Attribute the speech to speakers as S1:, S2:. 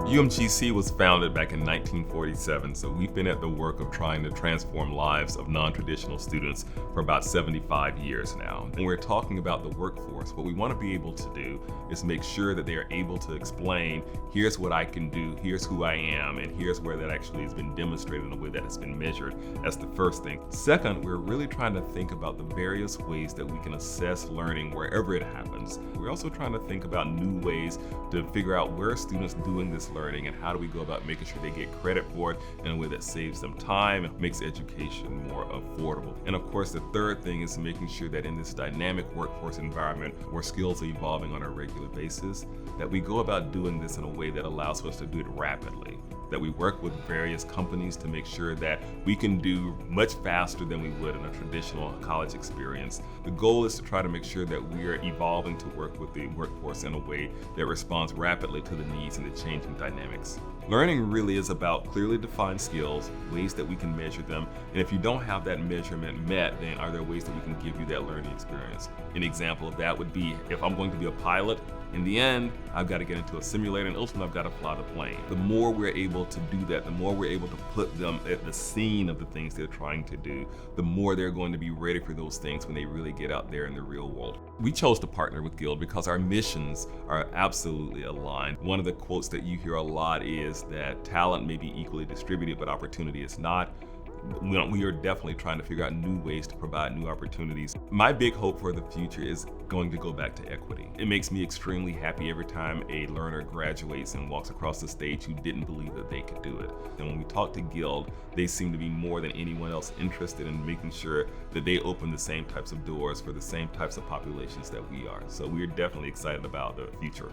S1: UMGC was founded back in 1947, so we've been at the work of trying to transform lives of non-traditional students for about 75 years now. When we're talking about the workforce, what we want to be able to do is make sure that they are able to explain, here's what I can do, here's who I am, and here's where that actually has been demonstrated in a way that has been measured. That's the first thing. Second, we're really trying to think about the various ways that we can assess learning wherever it happens. We're also trying to think about new ways to figure out where are students doing this learning and how do we go about making sure they get credit for it in a way that saves them time and makes education more affordable. And of course, the third thing is making sure that in this dynamic workforce environment where skills are evolving on a regular basis, that we go about doing this in a way that allows us to do it rapidly. That we work with various companies to make sure that we can do much faster than we would in a traditional college experience. The goal is to try to make sure that we are evolving to work with the workforce in a way that responds rapidly to the needs and the changing dynamics. Learning really is about clearly defined skills, ways that we can measure them, and if you don't have that measurement met, then are there ways that we can give you that learning experience? An example of that would be if I'm going to be a pilot, in the end, I've got to get into a simulator and ultimately I've got to fly the plane. The more we're able to do that, the more we're able to put them at the scene of the things they're trying to do, the more they're going to be ready for those things when they really get out there in the real world. We chose to partner with Guild because our missions are absolutely aligned. One of the quotes that you hear a lot is that talent may be equally distributed, but opportunity is not. We are definitely trying to figure out new ways to provide new opportunities. My big hope for the future is going to go back to equity. It makes me extremely happy every time a learner graduates and walks across the stage who didn't believe that they could do it. And when we talk to Guild, they seem to be more than anyone else interested in making sure that they open the same types of doors for the same types of populations that we are. So we're definitely excited about the future.